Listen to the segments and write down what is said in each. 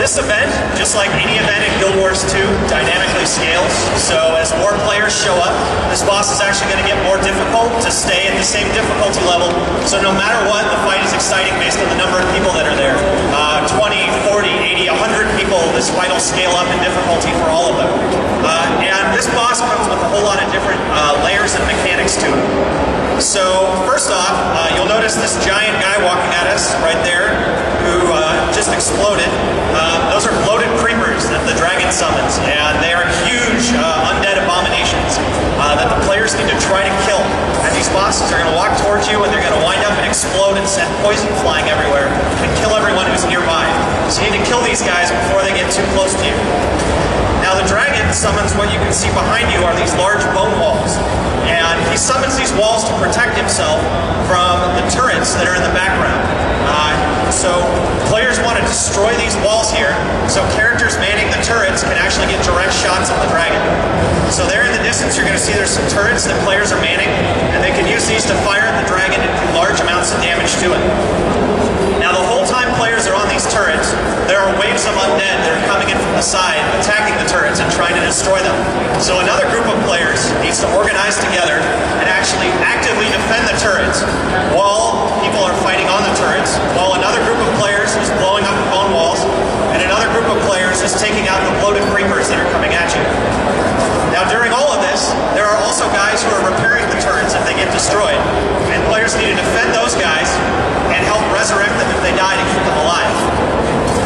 This event, just like any event in Guild Wars 2, dynamically scales. So as more players show up, this boss is actually going to get more difficult to stay at the same difficulty level. So no matter what, the fight is exciting based on the number of people that are there. 20, 40, 80, 100 people, this fight will scale up in difficulty for all of them. And this boss comes with a whole lot of different layers and mechanics to it. So first off, you'll notice this giant guy walking at us right there who just exploded. Those are bloated creepers that the dragon summons, and they are huge undead abominations that the players need to try to kill. And these bosses are going to walk towards you, and they're going to wind up and explode and send poison flying everywhere and kill everyone who's nearby. So you need to kill these guys before they get too close to you. Now the dragon summons what you can see behind you are these large bone walls. And he summons these walls to protect himself from the turrets that are in the background. So players want to destroy these walls here, so characters manning the turrets can actually get direct shots at the dragon. So there in the distance you're going to see there's some turrets that players are manning, and they can use these to fire at the dragon and do large amounts of damage to it. Now the whole time players are on these turrets, there are waves of undead that are coming in from the side, attacking the turrets and trying to destroy them. So another group of players needs to organize together and actually actively defend the turrets while people are fighting on the turrets, while another group of players is blowing up the bone walls, and another group of players is taking out the bloated creepers that are coming at you. Now during all of this, there are also guys who are repairing the turrets if they get destroyed, and players need to defend those guys and help resurrect them if they die to keep them alive.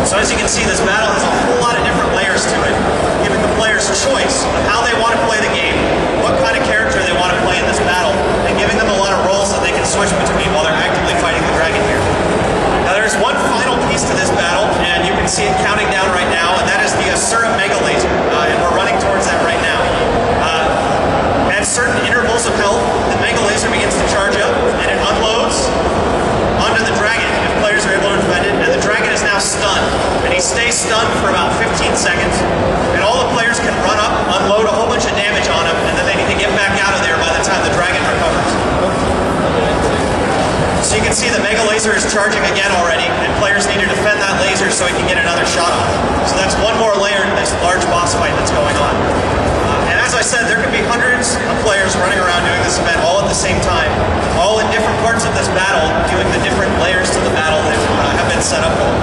So as you can see, this battle has a whole lot of different layers to it, giving the players choice of how they want to play the game, what kind of character they want to play in this battle, and giving them a lot of roles that they can switch between while they're actively fighting the dragon here. Now there's one final piece to this battle, and you can see it counting down right now, and that is the Asura Mega Laser, and we're running towards that right now. At certain intervals of health, the Mega Laser begins to charge up, and it unloads onto the dragon if players are able to defend it, and the dragon is now stunned, and he stays stunned for about 15 seconds, and all the players can run up, unload a whole bunch of damage on him, and then they need to get back out of there by the time the dragon recovers. So you can see the Mega Laser is charging again already, and players need to defend that laser so he can get another shot off. So that's one more layer to this large boss fight that's going on. And as I said, there could be hundreds of players running around doing this event all at the same time, all in different parts of this battle, doing the different layers to the battle that have been set up for them.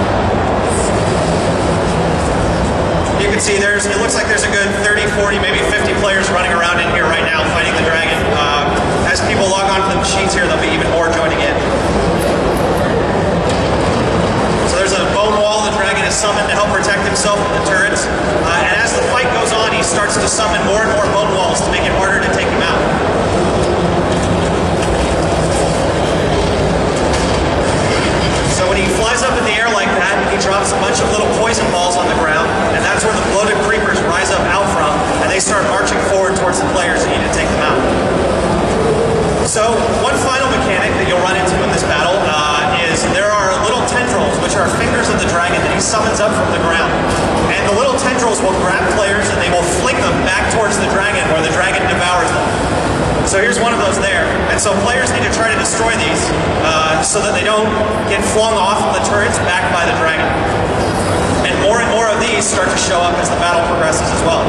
You can see it looks like there's a good 30, 40, maybe 50 players running around in here right now fighting the dragon. As people log on to the machines here, there'll be even more joining in. So there's a bone wall the dragon is summoned to help protect himself from the turrets. And as the fight goes on, he starts to summon more and more bone walls to make it harder to take him out. So when he flies up in the air like that, he drops a bunch of little poison balls on the ground, and that's where the bloated creepers rise up out from, and they start marching forward towards the players that need to take them out. So one final mechanic that you'll run into in this battle is there are little tendrils, which are fingers of the dragon that he summons up from the ground. And the little tendrils will grab players and they will fling them back towards the dragon where the dragon devours them. So here's one of those there. And so players need to try to destroy these so that they don't get flung off the turrets back by the dragon. And more of these start to show up as the battle progresses as well.